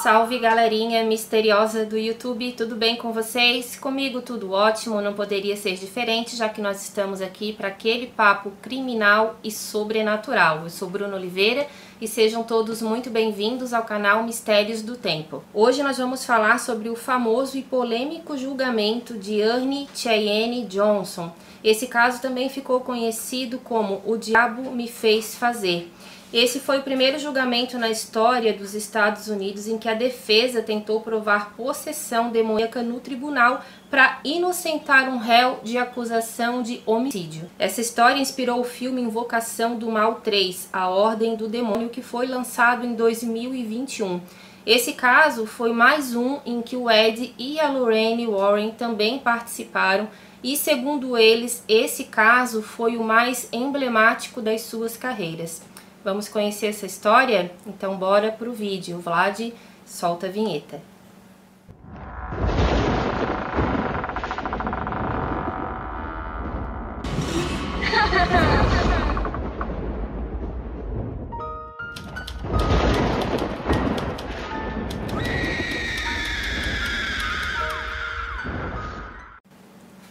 Salve galerinha misteriosa do YouTube, tudo bem com vocês? Comigo tudo ótimo, não poderia ser diferente, já que nós estamos aqui para aquele papo criminal e sobrenatural. Eu sou Bruna Oliveira e sejam todos muito bem-vindos ao canal Mistérios do Tempo. Hoje nós vamos falar sobre o famoso e polêmico julgamento de Ernie Cheyenne Johnson. Esse caso também ficou conhecido como O Diabo Me Fez Fazer. Esse foi o primeiro julgamento na história dos Estados Unidos em que a defesa tentou provar possessão demoníaca no tribunal para inocentar um réu de acusação de homicídio. Essa história inspirou o filme Invocação do Mal 3, A Ordem do Demônio, que foi lançado em 2021. Esse caso foi mais um em que o Ed e a Lorraine Warren também participaram e, segundo eles, esse caso foi o mais emblemático das suas carreiras. Vamos conhecer essa história? Então bora pro vídeo. Vlad, solta a vinheta.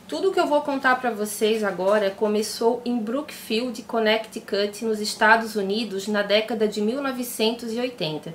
Tudo que eu vou contar para vocês agora começou em Brookfield, Connecticut, nos Estados Unidos, na década de 1980.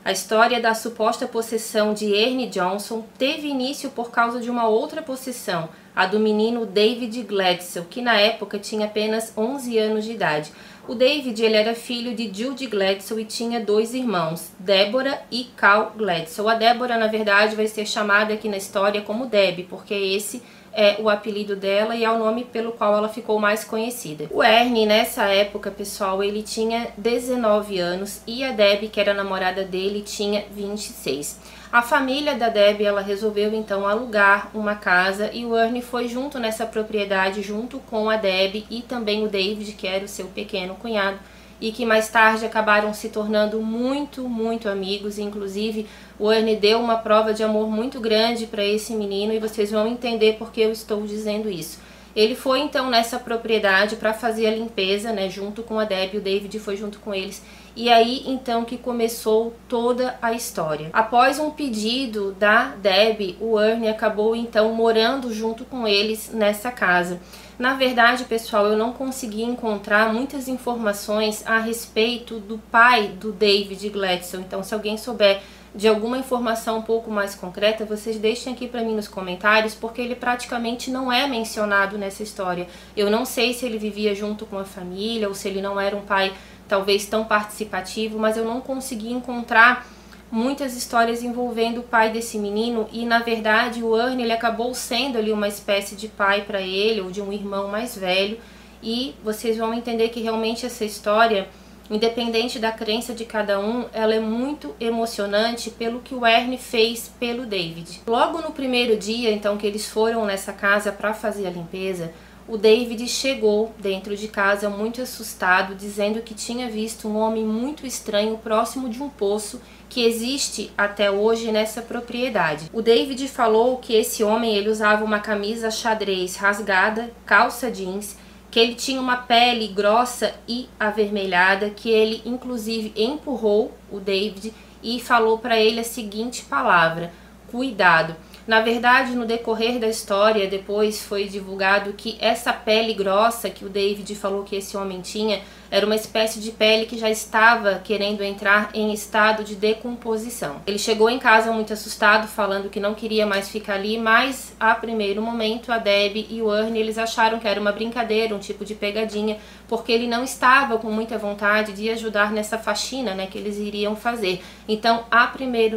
A história da suposta possessão de Ernie Johnson teve início por causa de uma outra possessão, a do menino David Gladsoe, que na época tinha apenas 11 anos de idade. O David ele era filho de Judy Gladsoe e tinha dois irmãos, Deborah e Cal Gladsoe. A Deborah, na verdade, vai ser chamada aqui na história como Deb, porque esse é o apelido dela e é o nome pelo qual ela ficou mais conhecida. O Ernie, nessa época, pessoal, ele tinha 19 anos e a Deb, que era a namorada dele, tinha 26. A família da Deb, ela resolveu então alugar uma casa e o Ernie foi junto nessa propriedade, junto com a Deb e também o David, que era o seu pequeno cunhado, e que mais tarde acabaram se tornando muito amigos. Inclusive o Ernie deu uma prova de amor muito grande para esse menino e vocês vão entender por que eu estou dizendo isso. Ele foi então nessa propriedade para fazer a limpeza, né, junto com a Deb, o David foi junto com eles. E aí então que começou toda a história. Após um pedido da Deb, o Ernie acabou então morando junto com eles nessa casa. Na verdade, pessoal, eu não consegui encontrar muitas informações a respeito do pai do David Gladsoe. Então, se alguém souber de alguma informação um pouco mais concreta, vocês deixem aqui para mim nos comentários, porque ele praticamente não é mencionado nessa história. Eu não sei se ele vivia junto com a família ou se ele não era um pai talvez tão participativo, mas eu não consegui encontrar muitas histórias envolvendo o pai desse menino e, na verdade, o Ernie ele acabou sendo ali uma espécie de pai para ele, ou de um irmão mais velho, e vocês vão entender que realmente essa história, independente da crença de cada um, ela é muito emocionante pelo que o Ernie fez pelo David. Logo no primeiro dia, então, que eles foram nessa casa para fazer a limpeza, o David chegou dentro de casa muito assustado, dizendo que tinha visto um homem muito estranho próximo de um poço que existe até hoje nessa propriedade. O David falou que esse homem ele usava uma camisa xadrez rasgada, calça jeans, que ele tinha uma pele grossa e avermelhada, que ele inclusive empurrou o David e falou para ele a seguinte palavra: cuidado. Na verdade, no decorrer da história, depois foi divulgado que essa pele grossa que o David falou que esse homem tinha era uma espécie de pele que já estava querendo entrar em estado de decomposição. Ele chegou em casa muito assustado, falando que não queria mais ficar ali, mas a primeiro momento a Deb e o Ernie eles acharam que era uma brincadeira, um tipo de pegadinha, porque ele não estava com muita vontade de ajudar nessa faxina, né, que eles iriam fazer. Então,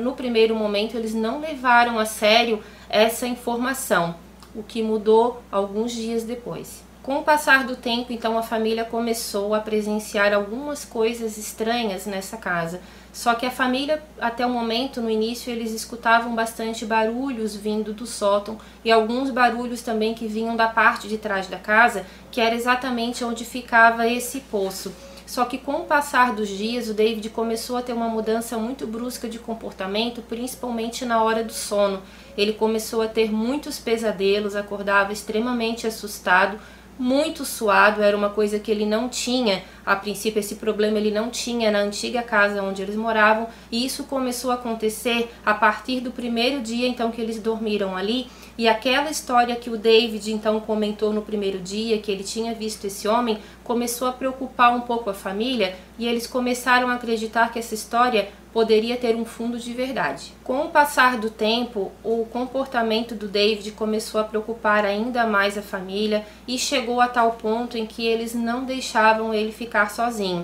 no primeiro momento, eles não levaram a sério essa informação, o que mudou alguns dias depois. Com o passar do tempo, então, a família começou a presenciar algumas coisas estranhas nessa casa. Só que a família, até o momento, no início, eles escutavam bastante barulhos vindo do sótão e alguns barulhos também que vinham da parte de trás da casa, que era exatamente onde ficava esse poço. Só que com o passar dos dias, o David começou a ter uma mudança muito brusca de comportamento, principalmente na hora do sono. Ele começou a ter muitos pesadelos, acordava extremamente assustado, muito suado, era uma coisa que ele não tinha, a princípio esse problema ele não tinha na antiga casa onde eles moravam, e isso começou a acontecer a partir do primeiro dia então que eles dormiram ali, e aquela história que o David então comentou no primeiro dia, que ele tinha visto esse homem, começou a preocupar um pouco a família, e eles começaram a acreditar que essa história poderia ter um fundo de verdade. Com o passar do tempo, o comportamento do David começou a preocupar ainda mais a família e chegou a tal ponto em que eles não deixavam ele ficar sozinho.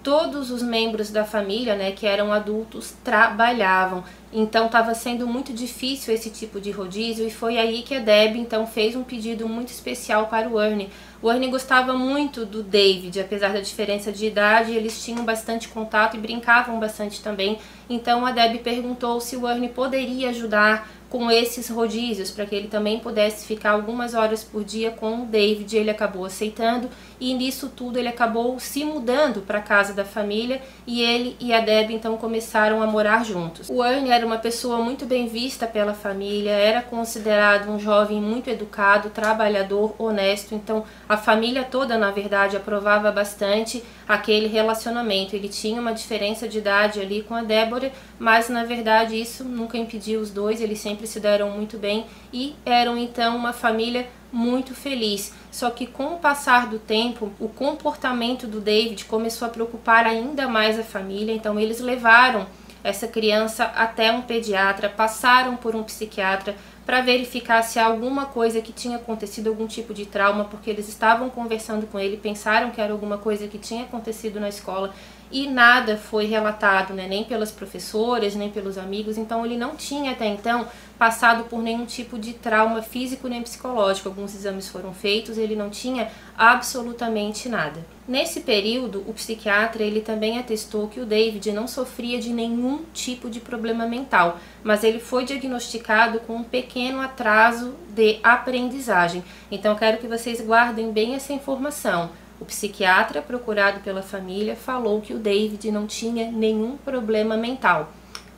Todos os membros da família, né, que eram adultos, trabalhavam. Então estava sendo muito difícil esse tipo de rodízio, e foi aí que a Debbie então fez um pedido muito especial para o Ernie. O Ernie gostava muito do David, apesar da diferença de idade, eles tinham bastante contato e brincavam bastante também. Então a Debbie perguntou se o Ernie poderia ajudar com esses rodízios, para que ele também pudesse ficar algumas horas por dia com o David. Ele acabou aceitando, e nisso tudo ele acabou se mudando para a casa da família, e ele e a Debbie então começaram a morar juntos. O Ernie era uma pessoa muito bem vista pela família, era considerado um jovem muito educado, trabalhador, honesto, então a família toda, na verdade, aprovava bastante aquele relacionamento. Ele tinha uma diferença de idade ali com a Débora, mas na verdade isso nunca impediu os dois, eles sempre se deram muito bem e eram então uma família muito feliz. Só que com o passar do tempo, o comportamento do David começou a preocupar ainda mais a família, então eles levaram essa criança até um pediatra, passaram por um psiquiatra para verificar se há alguma coisa que tinha acontecido, algum tipo de trauma, porque eles estavam conversando com ele, pensaram que era alguma coisa que tinha acontecido na escola, e nada foi relatado, né, nem pelas professoras, nem pelos amigos. Então ele não tinha até então passado por nenhum tipo de trauma físico nem psicológico. Alguns exames foram feitos, ele não tinha absolutamente nada. Nesse período, o psiquiatra ele também atestou que o David não sofria de nenhum tipo de problema mental, mas ele foi diagnosticado com um pequeno atraso de aprendizagem. Então eu quero que vocês guardem bem essa informação. O psiquiatra, procurado pela família, falou que o David não tinha nenhum problema mental.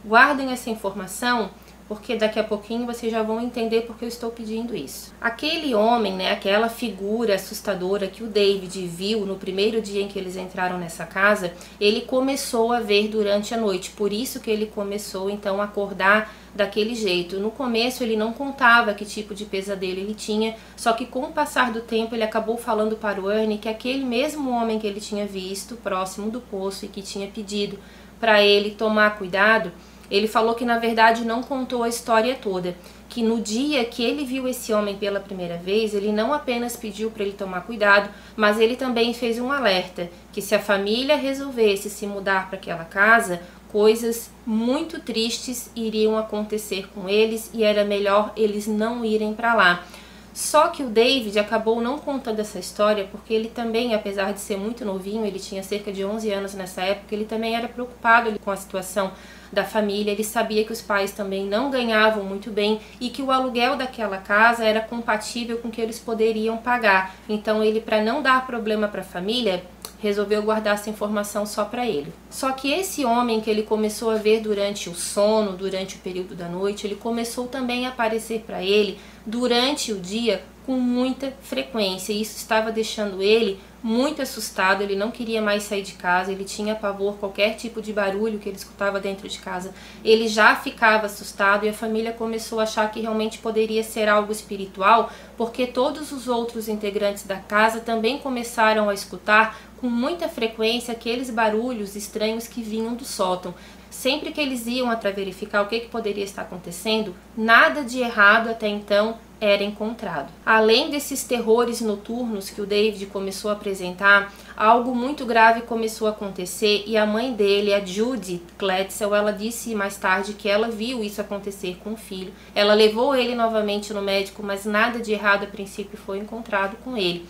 Guardem essa informação, porque daqui a pouquinho vocês já vão entender porque eu estou pedindo isso. Aquele homem, né, aquela figura assustadora que o David viu no primeiro dia em que eles entraram nessa casa, ele começou a ver durante a noite. Por isso que ele começou então a acordar daquele jeito. No começo ele não contava que tipo de pesadelo ele tinha, só que com o passar do tempo ele acabou falando para o Ernie que aquele mesmo homem que ele tinha visto próximo do poço e que tinha pedido para ele tomar cuidado, ele falou que na verdade não contou a história toda, que no dia que ele viu esse homem pela primeira vez, ele não apenas pediu para ele tomar cuidado, mas ele também fez um alerta, que se a família resolvesse se mudar para aquela casa, coisas muito tristes iriam acontecer com eles e era melhor eles não irem para lá. Só que o David acabou não contando essa história porque ele também, apesar de ser muito novinho, ele tinha cerca de 11 anos nessa época, ele também era preocupado com a situação da família. Ele sabia que os pais também não ganhavam muito bem e que o aluguel daquela casa era compatível com o que eles poderiam pagar. Então ele, para não dar problema para a família, resolveu guardar essa informação só para ele. Só que esse homem que ele começou a ver durante o sono, durante o período da noite, ele começou também a aparecer para ele durante o dia com muita frequência. E isso estava deixando ele muito assustado, ele não queria mais sair de casa, ele tinha pavor, qualquer tipo de barulho que ele escutava dentro de casa, ele já ficava assustado, e a família começou a achar que realmente poderia ser algo espiritual, porque todos os outros integrantes da casa também começaram a escutar com muita frequência aqueles barulhos estranhos que vinham do sótão. Sempre que eles iam para verificar o que poderia estar acontecendo, nada de errado até então era encontrado. Além desses terrores noturnos que o David começou a apresentar, algo muito grave começou a acontecer, e a mãe dele, a Judy Kletzel, ela disse mais tarde que ela viu isso acontecer com o filho. Ela levou ele novamente no médico, mas nada de errado a princípio foi encontrado com ele.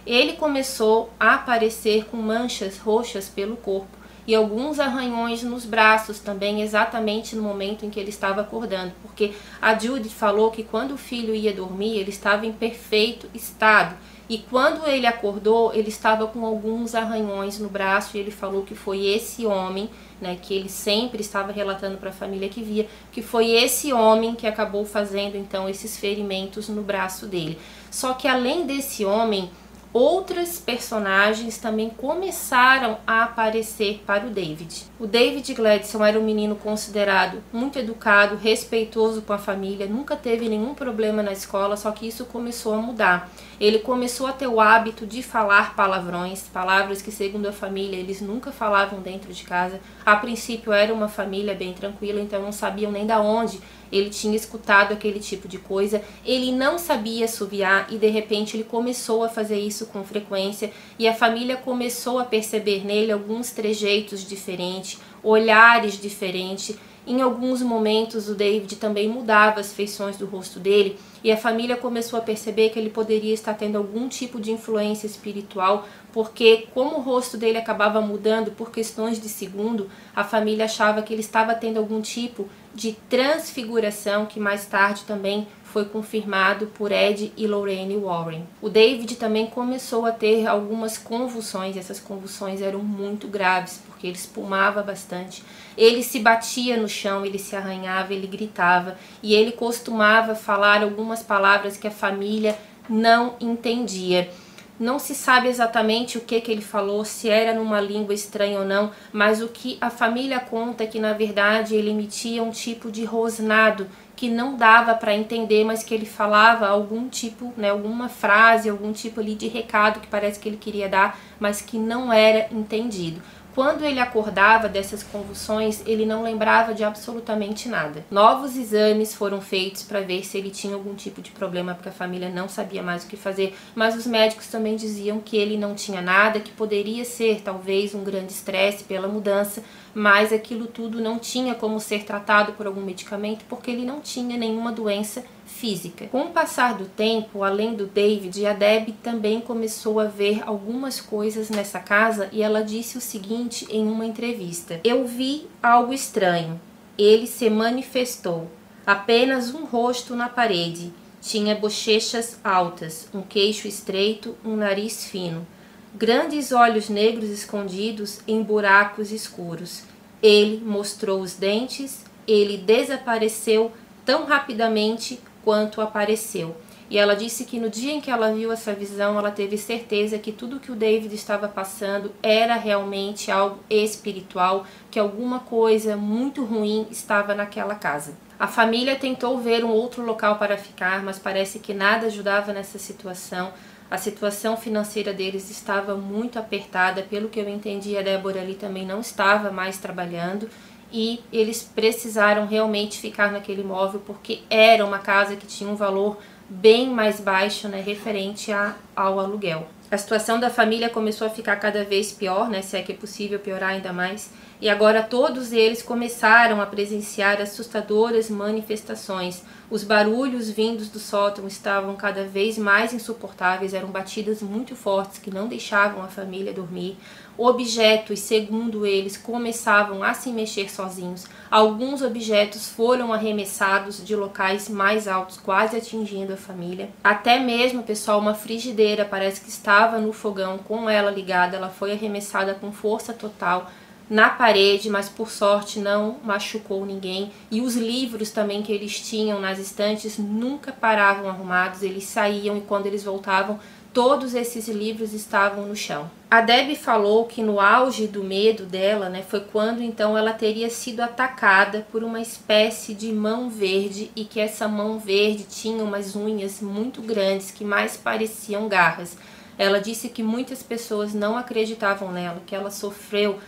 Ele começou a aparecer com manchas roxas pelo corpo, e alguns arranhões nos braços também, exatamente no momento em que ele estava acordando, porque a Judith falou que quando o filho ia dormir, ele estava em perfeito estado, e quando ele acordou, ele estava com alguns arranhões no braço, e ele falou que foi esse homem, né, que ele sempre estava relatando para a família que via, que foi esse homem que acabou fazendo então esses ferimentos no braço dele. Só que além desse homem, outras personagens também começaram a aparecer para o David. O David Gladstone era um menino considerado muito educado, respeitoso com a família, nunca teve nenhum problema na escola, só que isso começou a mudar. Ele começou a ter o hábito de falar palavrões, palavras que, segundo a família, eles nunca falavam dentro de casa. A princípio era uma família bem tranquila, então não sabiam nem da onde ele tinha escutado aquele tipo de coisa. Ele não sabia assoviar e de repente ele começou a fazer isso com frequência, e a família começou a perceber nele alguns trejeitos diferentes, olhares diferentes. Em alguns momentos o David também mudava as feições do rosto dele, e a família começou a perceber que ele poderia estar tendo algum tipo de influência espiritual, porque como o rosto dele acabava mudando por questões de segundo, a família achava que ele estava tendo algum tipo de transfiguração, que mais tarde também foi confirmado por Ed e Lorraine Warren. O David também começou a ter algumas convulsões, essas convulsões eram muito graves, porque ele espumava bastante, ele se batia no chão, ele se arranhava, ele gritava, e ele costumava falar algumas palavras que a família não entendia. Não se sabe exatamente o que ele falou, se era numa língua estranha ou não, mas o que a família conta é que, na verdade, ele emitia um tipo de rosnado que não dava para entender, mas que ele falava algum tipo, né, alguma frase, algum tipo ali de recado que parece que ele queria dar, mas que não era entendido. Quando ele acordava dessas convulsões, ele não lembrava de absolutamente nada. Novos exames foram feitos para ver se ele tinha algum tipo de problema, porque a família não sabia mais o que fazer, mas os médicos também diziam que ele não tinha nada, que poderia ser talvez um grande estresse pela mudança, mas aquilo tudo não tinha como ser tratado por algum medicamento, porque ele não tinha nenhuma doença física. Com o passar do tempo, além do David, a Debbie também começou a ver algumas coisas nessa casa, e ela disse o seguinte em uma entrevista: "Eu vi algo estranho. Ele se manifestou. Apenas um rosto na parede. Tinha bochechas altas, um queixo estreito, um nariz fino. Grandes olhos negros escondidos em buracos escuros. Ele mostrou os dentes, ele desapareceu tão rapidamente quanto apareceu." E ela disse que no dia em que ela viu essa visão, ela teve certeza que tudo que o David estava passando era realmente algo espiritual, que alguma coisa muito ruim estava naquela casa. A família tentou ver um outro local para ficar, mas parece que nada ajudava nessa situação. A situação financeira deles estava muito apertada, pelo que eu entendi, a Débora ali também não estava mais trabalhando, e eles precisaram realmente ficar naquele imóvel porque era uma casa que tinha um valor bem mais baixo, né, referente ao aluguel. A situação da família começou a ficar cada vez pior, né, se é que é possível piorar ainda mais, e agora todos eles começaram a presenciar assustadoras manifestações. Os barulhos vindos do sótão estavam cada vez mais insuportáveis, eram batidas muito fortes que não deixavam a família dormir. Objetos, segundo eles, começavam a se mexer sozinhos. Alguns objetos foram arremessados de locais mais altos, quase atingindo a família. Até mesmo, pessoal, uma frigideira parece que estava no fogão com ela ligada, ela foi arremessada com força total na parede, mas por sorte não machucou ninguém. E os livros também que eles tinham nas estantes nunca paravam arrumados, eles saíam e quando eles voltavam, todos esses livros estavam no chão. A Debbie falou que no auge do medo dela, né, foi quando então ela teria sido atacada por uma espécie de mão verde, e que essa mão verde tinha umas unhas muito grandes que mais pareciam garras. Ela disse que muitas pessoas não acreditavam nela, que ela sofreu,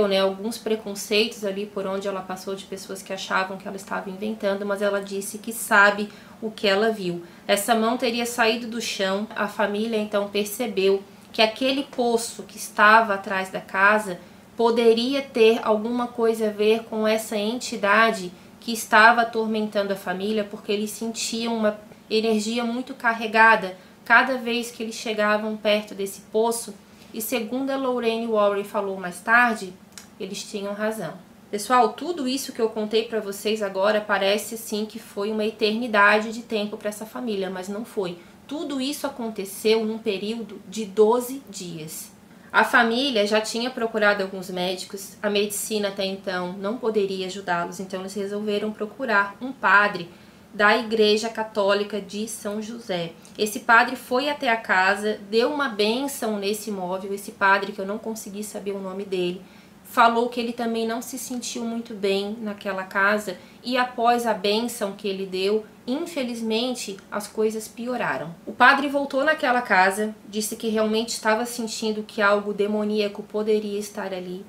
né, alguns preconceitos ali por onde ela passou, de pessoas que achavam que ela estava inventando, mas ela disse que sabe o que ela viu. Essa mão teria saído do chão, a família então percebeu que aquele poço que estava atrás da casa poderia ter alguma coisa a ver com essa entidade que estava atormentando a família, porque eles sentiam uma energia muito carregada cada vez que eles chegavam perto desse poço. E segundo a Lorraine Warren falou mais tarde, eles tinham razão. Pessoal, tudo isso que eu contei para vocês agora parece sim que foi uma eternidade de tempo para essa família, mas não foi. Tudo isso aconteceu num período de 12 dias. A família já tinha procurado alguns médicos, a medicina até então não poderia ajudá-los, então eles resolveram procurar um padre da Igreja Católica de São José. Esse padre foi até a casa, deu uma bênção nesse imóvel, esse padre que eu não consegui saber o nome dele, falou que ele também não se sentiu muito bem naquela casa e após a bênção que ele deu, infelizmente as coisas pioraram. O padre voltou naquela casa, disse que realmente estava sentindo que algo demoníaco poderia estar ali.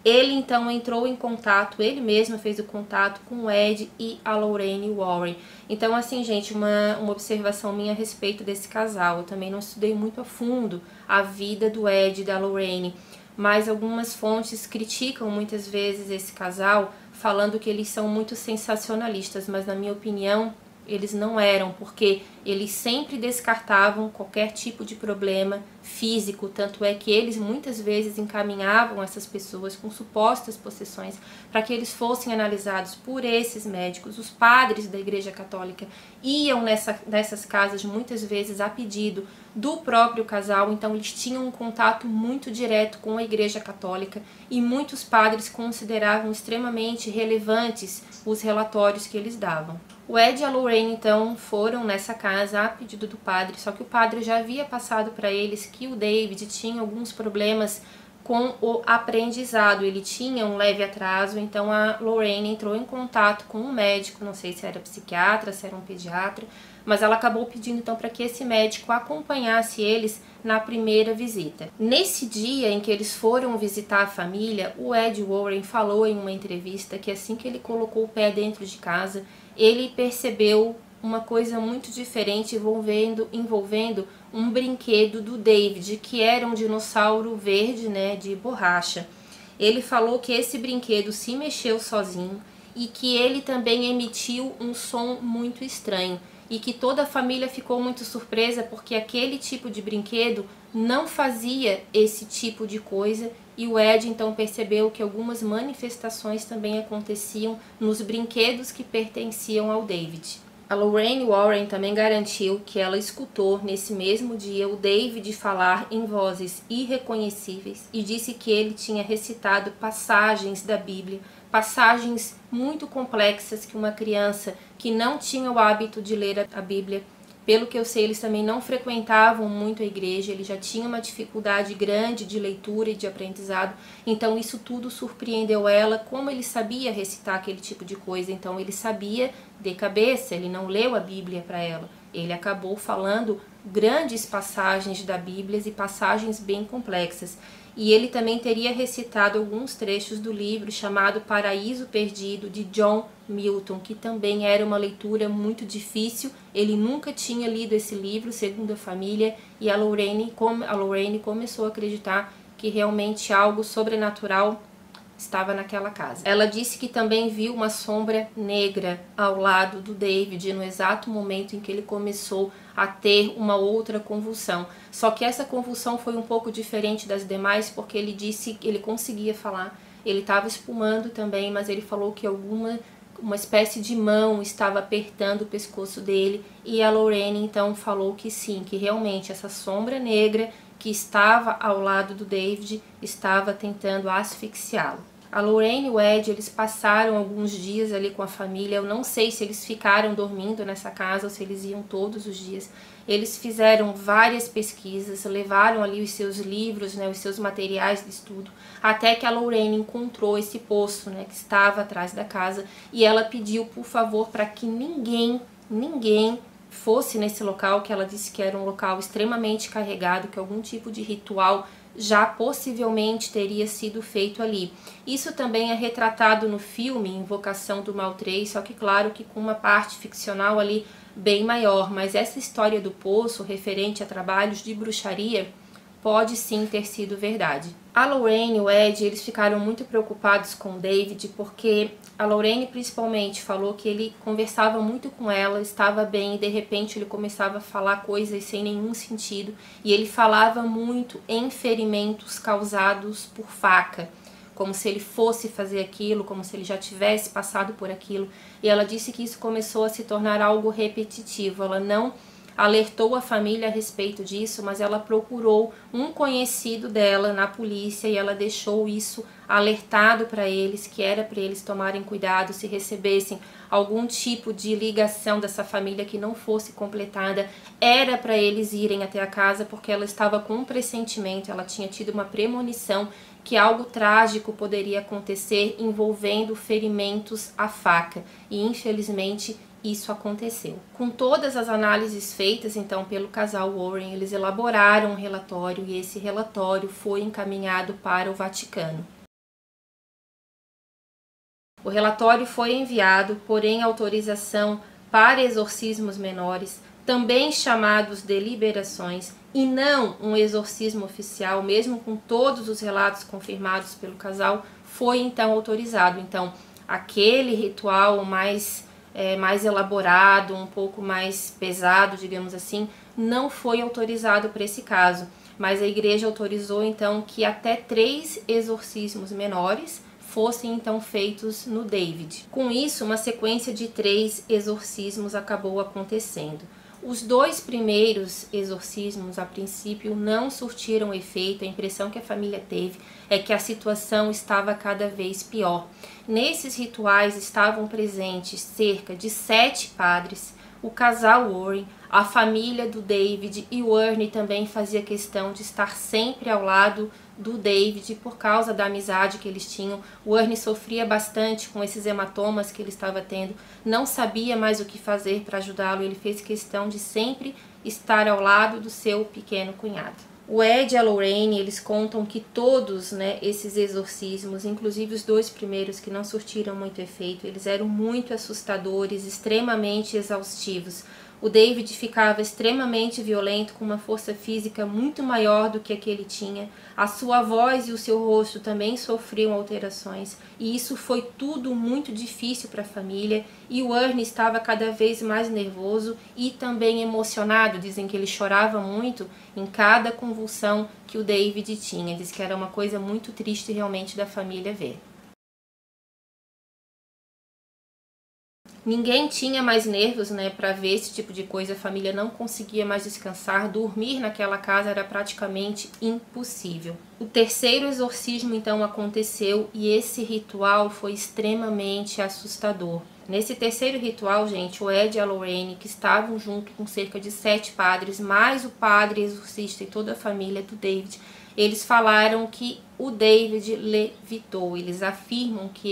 Ele então entrou em contato, ele mesmo fez o contato com o Ed e a Lorraine Warren. Então assim, gente, uma observação minha a respeito desse casal. Eu também não estudei muito a fundo a vida do Ed e da Lorraine, mas algumas fontes criticam muitas vezes esse casal, falando que eles são muito sensacionalistas, mas na minha opinião eles não eram, porque eles sempre descartavam qualquer tipo de problema físico, tanto é que eles muitas vezes encaminhavam essas pessoas com supostas possessões para que eles fossem analisados por esses médicos. Os padres da Igreja Católica iam nessas casas muitas vezes a pedido do próprio casal, então eles tinham um contato muito direto com a Igreja Católica e muitos padres consideravam extremamente relevantes os relatórios que eles davam. O Ed e a Lorraine então foram nessa casa a pedido do padre, só que o padre já havia passado para eles que o David tinha alguns problemas com o aprendizado, ele tinha um leve atraso, então a Lorraine entrou em contato com um médico, não sei se era psiquiatra, se era um pediatra, mas ela acabou pedindo então para que esse médico acompanhasse eles na primeira visita. Nesse dia em que eles foram visitar a família, o Ed Warren falou em uma entrevista que assim que ele colocou o pé dentro de casa, ele percebeu uma coisa muito diferente envolvendo um brinquedo do David, que era um dinossauro verde, né, de borracha. Ele falou que esse brinquedo se mexeu sozinho e que ele também emitiu um som muito estranho e que toda a família ficou muito surpresa porque aquele tipo de brinquedo não fazia esse tipo de coisa. E o Ed então percebeu que algumas manifestações também aconteciam nos brinquedos que pertenciam ao David. A Lorraine Warren também garantiu que ela escutou nesse mesmo dia o David falar em vozes irreconhecíveis e disse que ele tinha recitado passagens da Bíblia, passagens muito complexas que uma criança que não tinha o hábito de ler a Bíblia, pelo que eu sei, eles também não frequentavam muito a igreja, ele já tinha uma dificuldade grande de leitura e de aprendizado, então isso tudo surpreendeu ela, como ele sabia recitar aquele tipo de coisa, então ele sabia de cabeça, ele não leu a Bíblia para ela, ele acabou falando grandes passagens da Bíblia e passagens bem complexas. E ele também teria recitado alguns trechos do livro chamado Paraíso Perdido, de John Milton, que também era uma leitura muito difícil. Ele nunca tinha lido esse livro, segundo a família, e a Lorraine começou a acreditar que realmente algo sobrenatural estava naquela casa. Ela disse que também viu uma sombra negra ao lado do David no exato momento em que ele começou a ter uma outra convulsão. Só que essa convulsão foi um pouco diferente das demais, porque ele disse que ele conseguia falar, ele estava espumando também, mas ele falou que uma espécie de mão estava apertando o pescoço dele, e a Lorraine então falou que sim, que realmente essa sombra negra que estava ao lado do David estava tentando asfixiá-lo. A Lorraine e o Ed, eles passaram alguns dias ali com a família, eu não sei se eles ficaram dormindo nessa casa ou se eles iam todos os dias. Eles fizeram várias pesquisas, levaram ali os seus livros, né, os seus materiais de estudo, até que a Lorraine encontrou esse poço, né, que estava atrás da casa, e ela pediu, por favor, para que ninguém fosse nesse local, que ela disse que era um local extremamente carregado, que algum tipo de ritual já possivelmente teria sido feito ali. Isso também é retratado no filme Invocação do Mal 3, só que claro que com uma parte ficcional ali bem maior, mas essa história do poço referente a trabalhos de bruxaria pode sim ter sido verdade. A Lorraine e o Ed, eles ficaram muito preocupados com o David, porque a Lorraine principalmente falou que ele conversava muito com ela, estava bem, e de repente ele começava a falar coisas sem nenhum sentido, e ele falava muito em ferimentos causados por faca, como se ele fosse fazer aquilo, como se ele já tivesse passado por aquilo. E ela disse que isso começou a se tornar algo repetitivo. Ela não alertou a família a respeito disso, mas ela procurou um conhecido dela na polícia e ela deixou isso alertado para eles, que era para eles tomarem cuidado se recebessem algum tipo de ligação dessa família que não fosse completada, era para eles irem até a casa, porque ela estava com um pressentimento, ela tinha tido uma premonição que algo trágico poderia acontecer envolvendo ferimentos à faca, e infelizmente isso aconteceu. Com todas as análises feitas então pelo casal Warren, eles elaboraram um relatório e esse relatório foi encaminhado para o Vaticano. O relatório foi enviado, porém autorização para exorcismos menores, também chamados de liberações, e não um exorcismo oficial, mesmo com todos os relatos confirmados pelo casal, foi então autorizado. Então, aquele ritual mais elaborado, um pouco mais pesado, digamos assim, não foi autorizado para esse caso, mas a igreja autorizou então que até 3 exorcismos menores fossem então feitos no David. Com isso, uma sequência de 3 exorcismos acabou acontecendo. Os 2 primeiros exorcismos, a princípio, não surtiram efeito. A impressão que a família teve é que a situação estava cada vez pior. Nesses rituais estavam presentes cerca de 7 padres, o casal Warren, a família do David, e o Ernie também fazia questão de estar sempre ao lado do David por causa da amizade que eles tinham. O Ernie sofria bastante com esses hematomas que ele estava tendo, não sabia mais o que fazer para ajudá-lo, ele fez questão de sempre estar ao lado do seu pequeno cunhado. O Ed e a Lorraine, eles contam que todos, esses exorcismos, inclusive os 2 primeiros que não surtiram muito efeito, eles eram muito assustadores, extremamente exaustivos. O David ficava extremamente violento, com uma força física muito maior do que a que ele tinha. A sua voz e o seu rosto também sofriam alterações. E isso foi tudo muito difícil para a família. E o Ernie estava cada vez mais nervoso e também emocionado. Dizem que ele chorava muito em cada convulsão que o David tinha. Diz que era uma coisa muito triste realmente da família ver. Ninguém tinha mais nervos, para ver esse tipo de coisa. A família não conseguia mais descansar. Dormir naquela casa era praticamente impossível. O 3º exorcismo então aconteceu e esse ritual foi extremamente assustador. Nesse 3º ritual, gente, o Ed e a Lorraine, que estavam junto com cerca de 7 padres, mais o padre exorcista e toda a família do David, eles falaram que o David levitou. Eles afirmam que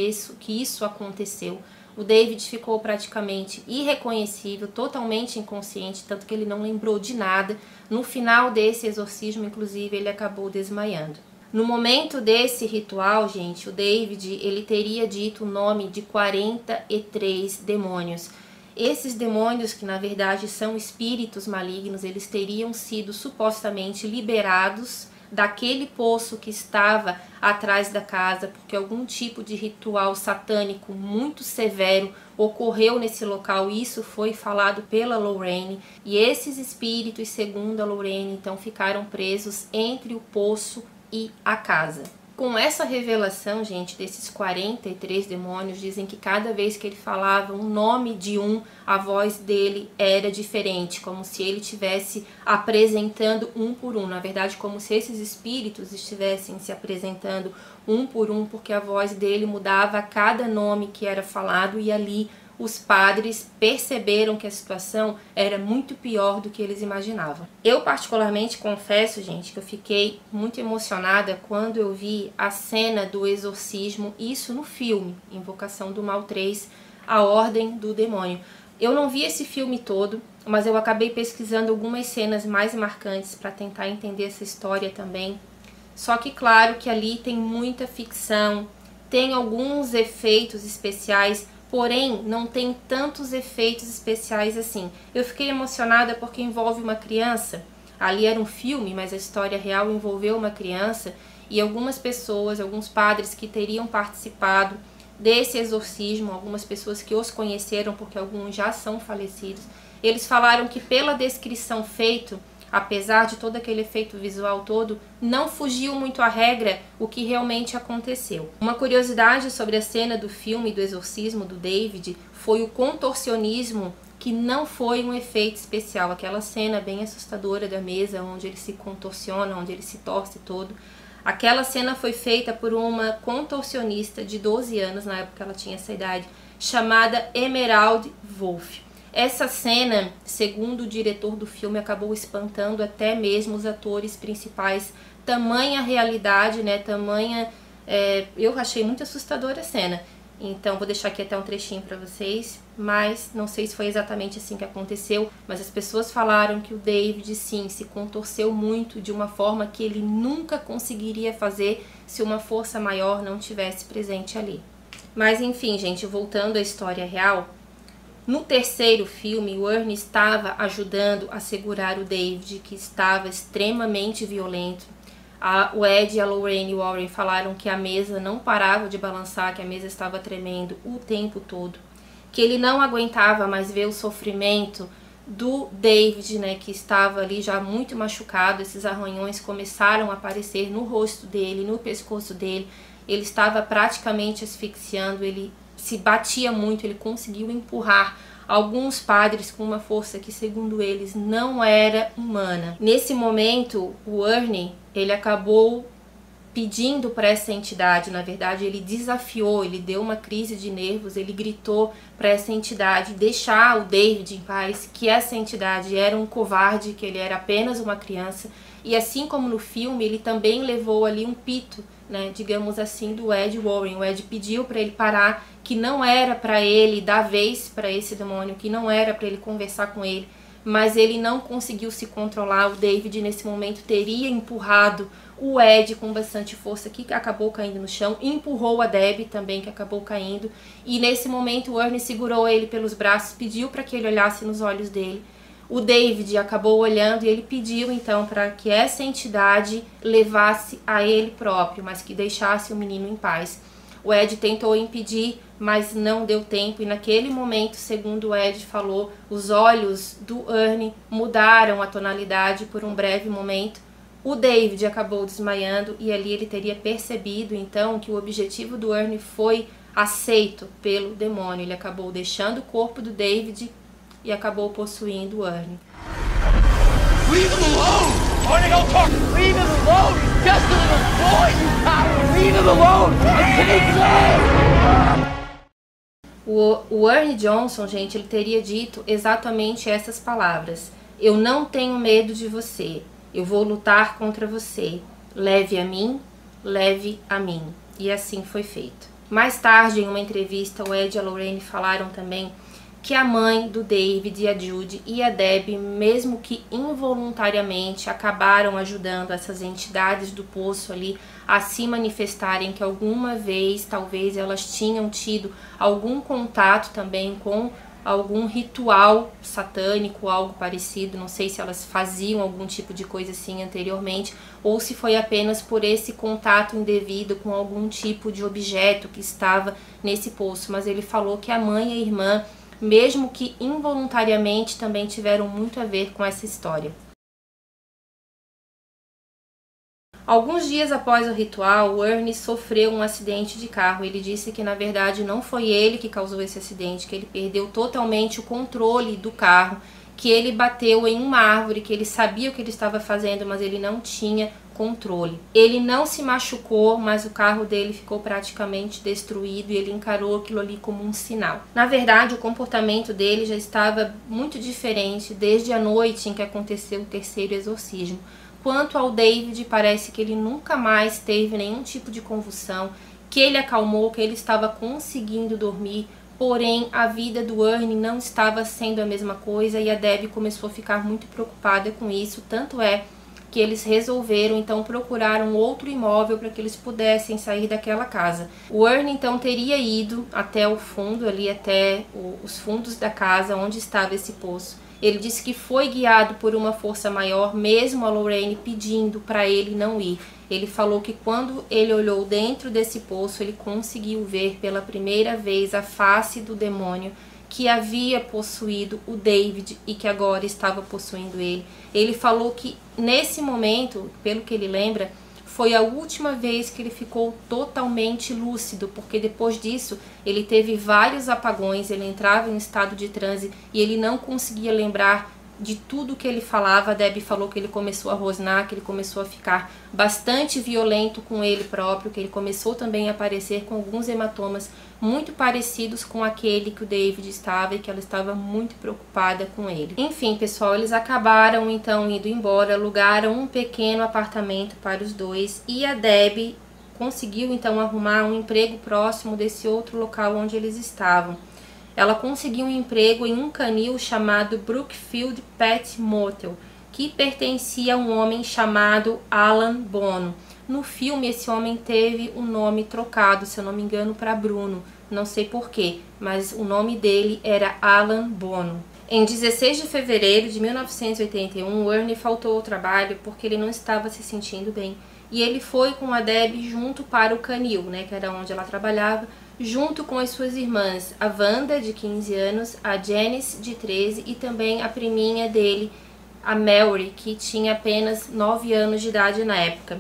isso aconteceu. O David ficou praticamente irreconhecível, totalmente inconsciente, tanto que ele não lembrou de nada. No final desse exorcismo, inclusive, ele acabou desmaiando. No momento desse ritual, gente, o David, ele teria dito o nome de 43 demônios. Esses demônios, que na verdade são espíritos malignos, eles teriam sido supostamente liberados daquele poço que estava atrás da casa, porque algum tipo de ritual satânico muito severo ocorreu nesse local, e isso foi falado pela Lorraine, e esses espíritos, segundo a Lorraine, então ficaram presos entre o poço e a casa. Com essa revelação, gente, desses 43 demônios, dizem que cada vez que ele falava o nome de um, a voz dele era diferente, como se ele estivesse apresentando um por um. Na verdade, como se esses espíritos estivessem se apresentando um por um, porque a voz dele mudava a cada nome que era falado, e ali os padres perceberam que a situação era muito pior do que eles imaginavam. Eu particularmente confesso, gente, que eu fiquei muito emocionada quando eu vi a cena do exorcismo, isso no filme Invocação do Mal 3, A Ordem do Demônio. Eu não vi esse filme todo, mas eu acabei pesquisando algumas cenas mais marcantes para tentar entender essa história também. Só que claro que ali tem muita ficção, tem alguns efeitos especiais, porém não tem tantos efeitos especiais assim. Eu fiquei emocionada porque envolve uma criança. Ali era um filme, mas a história real envolveu uma criança, e algumas pessoas, alguns padres que teriam participado desse exorcismo, algumas pessoas que os conheceram, porque alguns já são falecidos, eles falaram que pela descrição feita, apesar de todo aquele efeito visual todo, não fugiu muito à regra o que realmente aconteceu. Uma curiosidade sobre a cena do filme do exorcismo do David foi o contorcionismo, que não foi um efeito especial. Aquela cena bem assustadora da mesa, onde ele se contorciona, onde ele se torce todo. Aquela cena foi feita por uma contorcionista de 12 anos, na época ela tinha essa idade, chamada Emerald Wolf. Essa cena, segundo o diretor do filme, acabou espantando até mesmo os atores principais. Tamanha realidade, né? Eu achei muito assustadora a cena. Então vou deixar aqui até um trechinho para vocês, mas não sei se foi exatamente assim que aconteceu, mas as pessoas falaram que o David sim se contorceu muito de uma forma que ele nunca conseguiria fazer se uma força maior não tivesse presente ali. Mas enfim, gente, voltando à história real, no terceiro filme o Ernie estava ajudando a segurar o David, que estava extremamente violento. O Ed e a Lorraine Warren falaram que a mesa não parava de balançar, que a mesa estava tremendo o tempo todo, que ele não aguentava mais ver o sofrimento do David, né, que estava ali já muito machucado. Esses arranhões começaram a aparecer no rosto dele, no pescoço dele. Ele estava praticamente asfixiando, ele se batia muito, ele conseguiu empurrar alguns padres com uma força que, segundo eles, não era humana. Nesse momento, o Ernie, ele acabou pedindo para essa entidade, na verdade ele desafiou, ele deu uma crise de nervos, ele gritou para essa entidade deixar o David em paz, que essa entidade era um covarde, que ele era apenas uma criança. E assim como no filme, ele também levou ali um pito, né, digamos assim, do Ed Warren. O Ed pediu para ele parar, que não era para ele dar vez para esse demônio, que não era para ele conversar com ele, mas ele não conseguiu se controlar. O David nesse momento teria empurrado o Ed com bastante força, que acabou caindo no chão, empurrou a Debbie também, que acabou caindo, e nesse momento o Ernie segurou ele pelos braços, pediu para que ele olhasse nos olhos dele. O David acabou olhando e ele pediu então para que essa entidade levasse a ele próprio, mas que deixasse o menino em paz. O Ed tentou impedir, mas não deu tempo, e naquele momento, segundo o Ed falou, os olhos do Ernie mudaram a tonalidade por um breve momento. O David acabou desmaiando e ali ele teria percebido então que o objetivo do Ernie foi aceito pelo demônio. Ele acabou deixando o corpo do David e acabou possuindo o Ernie. Leave him alone! Ernie, don't talk! Leave him alone! He's just a little boy, you coward! Leave him alone! O Ernie Johnson, gente, ele teria dito exatamente essas palavras: eu não tenho medo de você, eu vou lutar contra você, leve a mim, leve a mim. E assim foi feito. Mais tarde, em uma entrevista, o Ed e a Lorraine falaram também que a mãe do David e a Judy e a Debbie, mesmo que involuntariamente, acabaram ajudando essas entidades do poço ali a se manifestarem, que alguma vez, talvez, elas tinham tido algum contato também com algum ritual satânico, algo parecido. Não sei se elas faziam algum tipo de coisa assim anteriormente, ou se foi apenas por esse contato indevido com algum tipo de objeto que estava nesse poço. Mas ele falou que a mãe e a irmã, mesmo que involuntariamente, também tiveram muito a ver com essa história. Alguns dias após o ritual, o Ernie sofreu um acidente de carro. Ele disse que na verdade não foi ele que causou esse acidente, que ele perdeu totalmente o controle do carro, que ele bateu em uma árvore, que ele sabia o que ele estava fazendo, mas ele não tinha controle. Ele não se machucou, mas o carro dele ficou praticamente destruído e ele encarou aquilo ali como um sinal. Na verdade, o comportamento dele já estava muito diferente desde a noite em que aconteceu o terceiro exorcismo. Quanto ao David, parece que ele nunca mais teve nenhum tipo de convulsão, que ele acalmou, que ele estava conseguindo dormir. Porém, a vida do Ernie não estava sendo a mesma coisa e a Debbie começou a ficar muito preocupada com isso. Tanto é que eles resolveram então procurar um outro imóvel para que eles pudessem sair daquela casa. O Ernie então teria ido até o fundo, ali até os fundos da casa onde estava esse poço. Ele disse que foi guiado por uma força maior, mesmo a Lorraine pedindo para ele não ir. Ele falou que quando ele olhou dentro desse poço, ele conseguiu ver pela primeira vez a face do demônio que havia possuído o David e que agora estava possuindo ele. Ele falou que nesse momento, pelo que ele lembra, foi a última vez que ele ficou totalmente lúcido, porque depois disso ele teve vários apagões, ele entrava em estado de transe e ele não conseguia lembrar de tudo que ele falava. A Debbie falou que ele começou a rosnar, que ele começou a ficar bastante violento com ele próprio, que ele começou também a aparecer com alguns hematomas muito parecidos com aquele que o David estava e que ela estava muito preocupada com ele. Enfim, pessoal, eles acabaram então indo embora, alugaram um pequeno apartamento para os dois e a Debbie conseguiu então arrumar um emprego próximo desse outro local onde eles estavam. Ela conseguiu um emprego em um canil chamado Brookfield Pet Motel, que pertencia a um homem chamado Alan Bono. No filme, esse homem teve um nome trocado, se eu não me engano, para Bruno. Não sei porquê, mas o nome dele era Alan Bono. Em 16 de fevereiro de 1981, Ernie faltou ao trabalho porque ele não estava se sentindo bem. E ele foi com a Debbie junto para o canil, que era onde ela trabalhava, junto com as suas irmãs, a Wanda, de 15 anos, a Janice, de 13, e também a priminha dele, a Mary, que tinha apenas 9 anos de idade na época.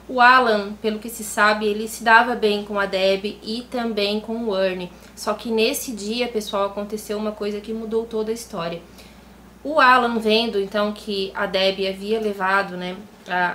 O Alan, pelo que se sabe, ele se dava bem com a Debbie e também com o Ernie. Só que nesse dia, pessoal, aconteceu uma coisa que mudou toda a história. O Alan, vendo então que a Debbie havia levado,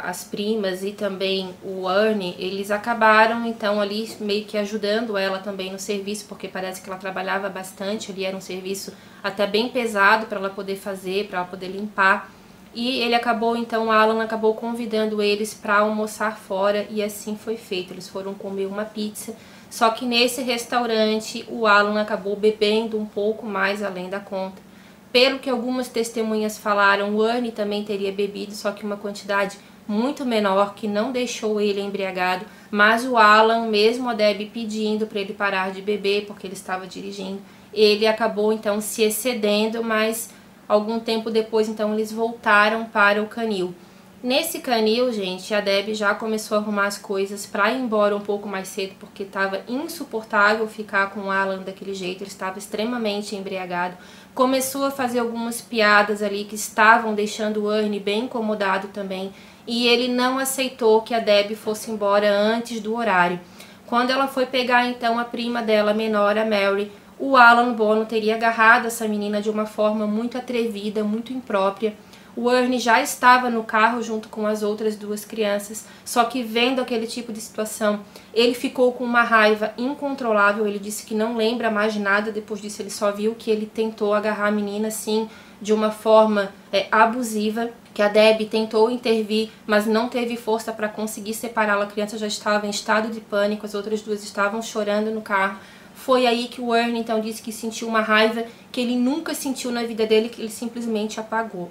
as primas e também o Ernie, eles acabaram então ali meio que ajudando ela também no serviço, porque parece que ela trabalhava bastante, ali era um serviço até bem pesado para ela poder fazer, para ela poder limpar. E ele acabou, então, o Alan acabou convidando eles para almoçar fora e assim foi feito. Eles foram comer uma pizza, só que nesse restaurante o Alan acabou bebendo um pouco mais além da conta. Pelo que algumas testemunhas falaram, o Ernie também teria bebido, só que uma quantidade muito menor, que não deixou ele embriagado. Mas o Alan, mesmo a Debbie pedindo para ele parar de beber, porque ele estava dirigindo, ele acabou então se excedendo, mas algum tempo depois, então, eles voltaram para o canil. Nesse canil, gente, a Debbie já começou a arrumar as coisas para ir embora um pouco mais cedo, porque estava insuportável ficar com o Alan daquele jeito, ele estava extremamente embriagado. Começou a fazer algumas piadas ali que estavam deixando o Ernie bem incomodado também, e ele não aceitou que a Debbie fosse embora antes do horário. Quando ela foi pegar, então, a prima dela menor, a Mary, o Alan Bono teria agarrado essa menina de uma forma muito atrevida, muito imprópria. O Ernie já estava no carro junto com as outras duas crianças, só que vendo aquele tipo de situação, ele ficou com uma raiva incontrolável. Ele disse que não lembra mais de nada depois disso, ele só viu que ele tentou agarrar a menina assim, de uma forma abusiva, que a Debbie tentou intervir, mas não teve força para conseguir separá-la. A criança já estava em estado de pânico, as outras duas estavam chorando no carro. Foi aí que o Ernie então disse que sentiu uma raiva que ele nunca sentiu na vida dele, que ele simplesmente apagou.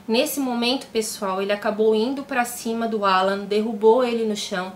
Nesse momento, pessoal, ele acabou indo para cima do Alan, derrubou ele no chão.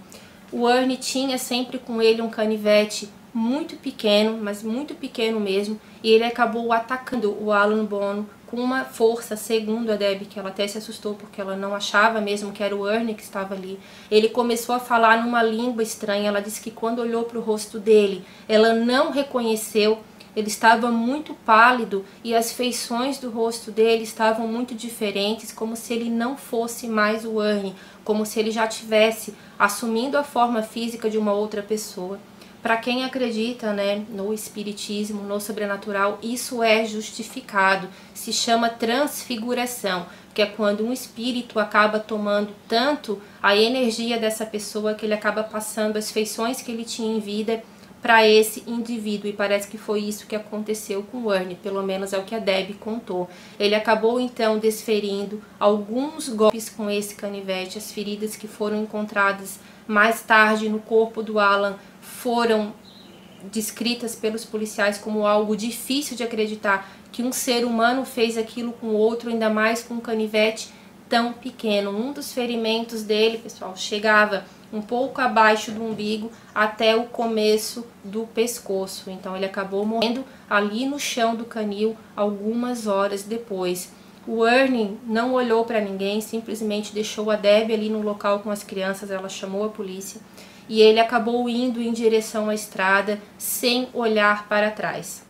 O Ernie tinha sempre com ele um canivete muito pequeno, mas muito pequeno mesmo, e ele acabou atacando o Alan Bono com uma força, segundo a Debbie, que ela até se assustou porque ela não achava mesmo que era o Ernie que estava ali. Ele começou a falar numa língua estranha. Ela disse que quando olhou para o rosto dele, ela não reconheceu. Ele estava muito pálido e as feições do rosto dele estavam muito diferentes, como se ele não fosse mais o Ernie, como se ele já tivesse assumindo a forma física de uma outra pessoa. Para quem acredita, no espiritismo, no sobrenatural, isso é justificado. Se chama transfiguração, que é quando um espírito acaba tomando tanto a energia dessa pessoa que ele acaba passando as feições que ele tinha em vida para esse indivíduo. E parece que foi isso que aconteceu com o Ernie, pelo menos é o que a Debbie contou. Ele acabou então desferindo alguns golpes com esse canivete. As feridas que foram encontradas mais tarde no corpo do Alan foram descritas pelos policiais como algo difícil de acreditar, que um ser humano fez aquilo com o outro, ainda mais com um canivete tão pequeno. Um dos ferimentos dele, pessoal, chegava um pouco abaixo do umbigo até o começo do pescoço. Então ele acabou morrendo ali no chão do canil algumas horas depois. O Ernie não olhou para ninguém, simplesmente deixou a Debbie ali no local com as crianças. Ela chamou a polícia e ele acabou indo em direção à estrada sem olhar para trás.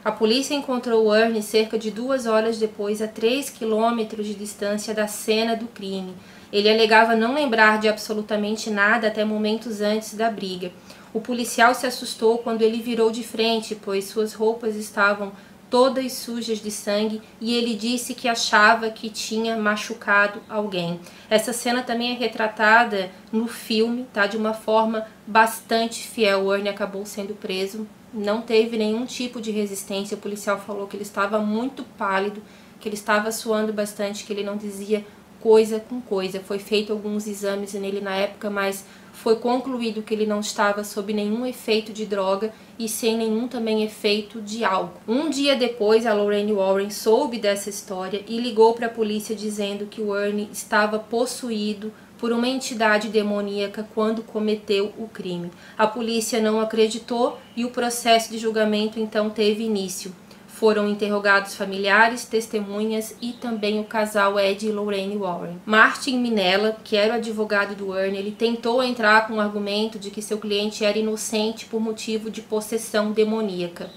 A polícia encontrou o Ernie cerca de 2 horas depois, a 3 quilômetros de distância da cena do crime. Ele alegava não lembrar de absolutamente nada até momentos antes da briga. O policial se assustou quando ele virou de frente, pois suas roupas estavam todas sujas de sangue, e ele disse que achava que tinha machucado alguém. Essa cena também é retratada no filme, tá? De uma forma bastante fiel. O Ernie acabou sendo preso, não teve nenhum tipo de resistência. O policial falou que ele estava muito pálido, que ele estava suando bastante, que ele não dizia coisa com coisa. Foi feito alguns exames nele na época, mas foi concluído que ele não estava sob nenhum efeito de droga e sem nenhum também efeito de álcool. Um dia depois, a Lorraine Warren soube dessa história e ligou para a polícia dizendo que o Ernie estava possuído por uma entidade demoníaca quando cometeu o crime. A polícia não acreditou e o processo de julgamento então teve início. Foram interrogados familiares, testemunhas e também o casal Ed e Lorraine Warren. Martin Minella, que era o advogado do Ernie, ele tentou entrar com o argumento de que seu cliente era inocente por motivo de possessão demoníaca.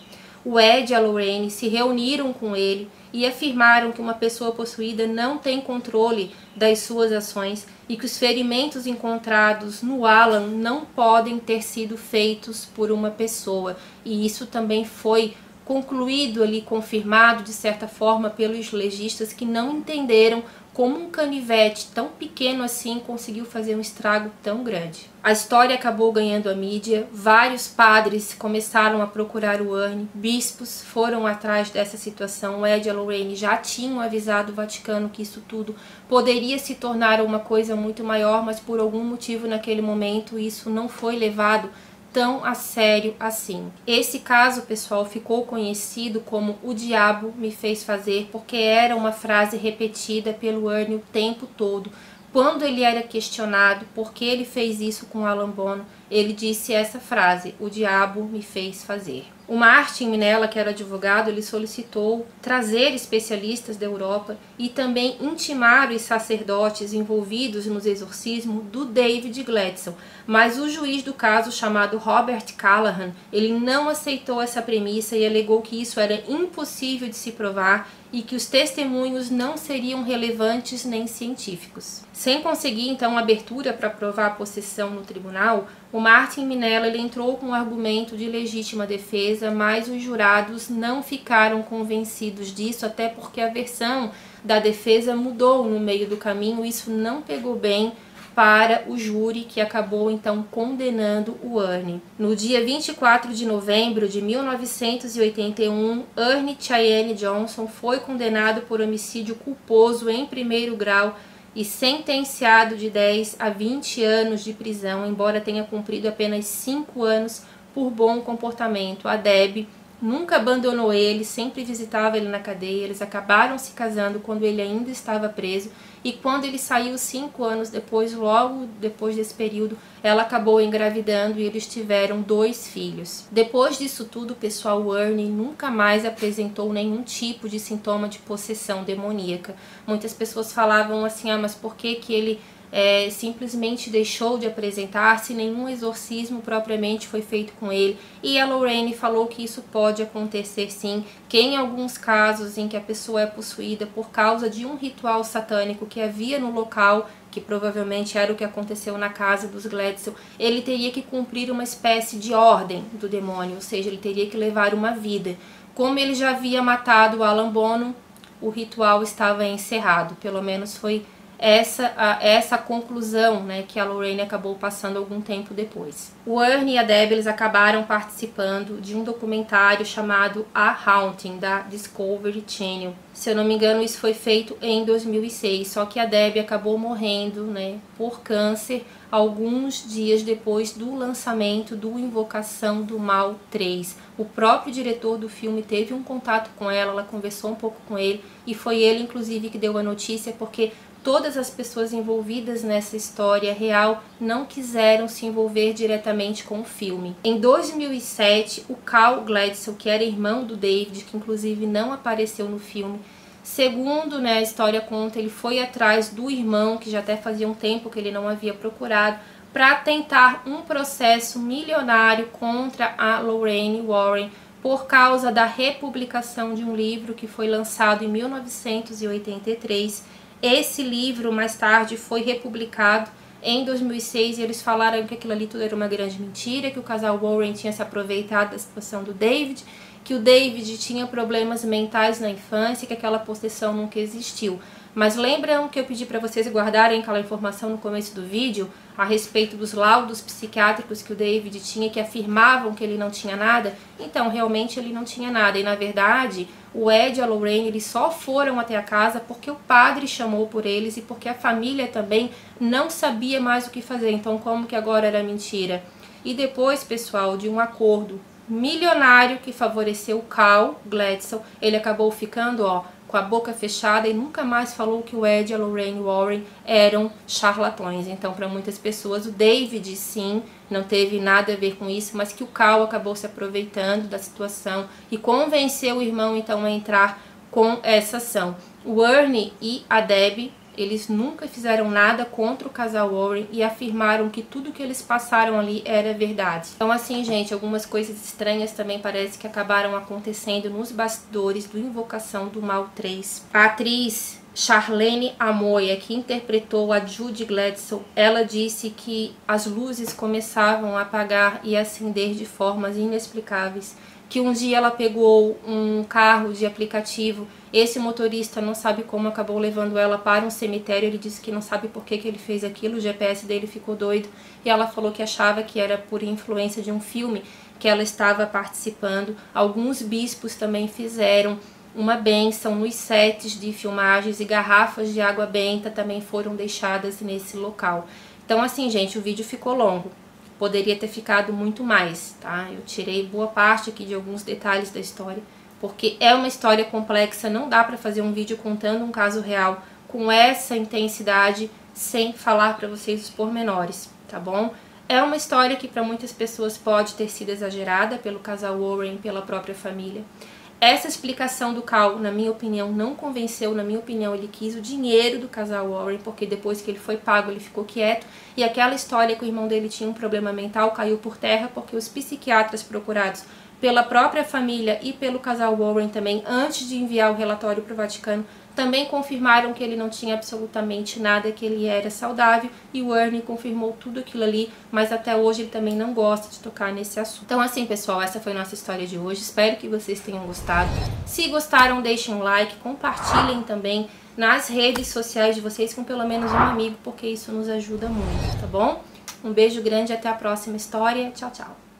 O Ed e a Lorraine se reuniram com ele e afirmaram que uma pessoa possuída não tem controle das suas ações e que os ferimentos encontrados no Alan não podem ter sido feitos por uma pessoa. E isso também foi concluído ali, confirmado de certa forma pelos legistas, que não entenderam como um canivete tão pequeno assim conseguiu fazer um estrago tão grande. A história acabou ganhando a mídia, vários padres começaram a procurar o Ernie, bispos foram atrás dessa situação. O Ed e a Lorraine já tinham avisado o Vaticano que isso tudo poderia se tornar uma coisa muito maior, mas por algum motivo naquele momento isso não foi levado tão a sério assim. Esse caso, pessoal, ficou conhecido como "O Diabo Me Fez Fazer", porque era uma frase repetida pelo Ernie o tempo todo. Quando ele era questionado por que ele fez isso com Alan Bono, ele disse essa frase: "O diabo me fez fazer". O Martin Minella, que era advogado, ele solicitou trazer especialistas da Europa e também intimar os sacerdotes envolvidos nos exorcismos do David Gladstone. Mas o juiz do caso, chamado Robert Callahan, ele não aceitou essa premissa e alegou que isso era impossível de se provar e que os testemunhos não seriam relevantes nem científicos. Sem conseguir, então, abertura para provar a possessão no tribunal, o Martin Minella ele entrou com um argumento de legítima defesa, mas os jurados não ficaram convencidos disso, até porque a versão da defesa mudou no meio do caminho. Isso não pegou bem para o júri, que acabou então condenando o Ernie. No dia 24 de novembro de 1981, Ernie Cheyenne Johnson foi condenado por homicídio culposo em primeiro grau e sentenciado de 10 a 20 anos de prisão, embora tenha cumprido apenas 5 anos por bom comportamento. A Debbie nunca abandonou ele, sempre visitava ele na cadeia. Eles acabaram se casando quando ele ainda estava preso, e quando ele saiu 5 anos depois, logo depois desse período, ela acabou engravidando e eles tiveram 2 filhos. Depois disso tudo, pessoal, o Ernie nunca mais apresentou nenhum tipo de sintoma de possessão demoníaca. Muitas pessoas falavam assim: ah, mas por que que ele simplesmente deixou de apresentar, se nenhum exorcismo propriamente foi feito com ele? E a Lorraine falou que isso pode acontecer sim, que em alguns casos em que a pessoa é possuída por causa de um ritual satânico que havia no local, que provavelmente era o que aconteceu na casa dos Gladstone, ele teria que cumprir uma espécie de ordem do demônio, ou seja, ele teria que levar uma vida. Como ele já havia matado o Alan Bono, o ritual estava encerrado. Pelo menos foi essa conclusão, né, que a Lorraine acabou passando algum tempo depois. O Ernie e a Debbie eles acabaram participando de um documentário chamado A Haunting, da Discovery Channel. Se eu não me engano, isso foi feito em 2006, só que a Debbie acabou morrendo, né, por câncer alguns dias depois do lançamento do Invocação do Mal 3. O próprio diretor do filme teve um contato com ela conversou um pouco com ele, e foi ele, inclusive, que deu a notícia, porque todas as pessoas envolvidas nessa história real não quiseram se envolver diretamente com o filme. Em 2007, o Carl Gladstone, que era irmão do David, que inclusive não apareceu no filme, segundo, né, a história conta, ele foi atrás do irmão, que já até fazia um tempo que ele não havia procurado, para tentar um processo milionário contra a Lorraine Warren por causa da republicação de um livro que foi lançado em 1983. Esse livro, mais tarde, foi republicado em 2006 e eles falaram que aquilo ali tudo era uma grande mentira, que o casal Warren tinha se aproveitado da situação do David, que o David tinha problemas mentais na infância, que aquela possessão nunca existiu. Mas lembram que eu pedi para vocês guardarem aquela informação no começo do vídeo a respeito dos laudos psiquiátricos que o David tinha, que afirmavam que ele não tinha nada? Então, realmente ele não tinha nada. E, na verdade, o Ed e a Lorraine, eles só foram até a casa porque o padre chamou por eles e porque a família também não sabia mais o que fazer. Então, como que agora era mentira? E depois, pessoal, de um acordo milionário que favoreceu o Cal Gladstone, ele acabou ficando, ó, com a boca fechada e nunca mais falou que o Ed e a Lorraine Warren eram charlatões. Então, para muitas pessoas, o David, sim, não teve nada a ver com isso, mas que o Cal acabou se aproveitando da situação e convenceu o irmão, então, a entrar com essa ação. O Ernie e a Debbie, eles nunca fizeram nada contra o casal Warren e afirmaram que tudo que eles passaram ali era verdade. Então, assim, gente, algumas coisas estranhas também parece que acabaram acontecendo nos bastidores do Invocação do Mal 3. A atriz Charlene Amoia, que interpretou a Judy Gladstone, ela disse que as luzes começavam a apagar e acender de formas inexplicáveis, que um dia ela pegou um carro de aplicativo, esse motorista não sabe como acabou levando ela para um cemitério, ele disse que não sabe por que ele fez aquilo, o GPS dele ficou doido e ela falou que achava que era por influência de um filme que ela estava participando. Alguns bispos também fizeram uma bênção nos sets de filmagens e garrafas de água benta também foram deixadas nesse local. Então, assim, gente, o vídeo ficou longo. Poderia ter ficado muito mais, tá? Eu tirei boa parte aqui de alguns detalhes da história, porque é uma história complexa, não dá pra fazer um vídeo contando um caso real com essa intensidade sem falar pra vocês os pormenores, tá bom? É uma história que pra muitas pessoas pode ter sido exagerada pelo casal Warren, pela própria família. Essa explicação do Cal, na minha opinião, não convenceu. Na minha opinião, ele quis o dinheiro do casal Warren, porque depois que ele foi pago, ele ficou quieto. E aquela história que o irmão dele tinha um problema mental caiu por terra, porque os psiquiatras procurados pela própria família e pelo casal Warren também, antes de enviar o relatório para o Vaticano, também confirmaram que ele não tinha absolutamente nada, que ele era saudável, e o Ernie confirmou tudo aquilo ali, mas até hoje ele também não gosta de tocar nesse assunto. Então, assim, pessoal, essa foi a nossa história de hoje. Espero que vocês tenham gostado. Se gostaram, deixem um like, compartilhem também nas redes sociais de vocês com pelo menos um amigo, porque isso nos ajuda muito, tá bom? Um beijo grande, até a próxima história. Tchau, tchau!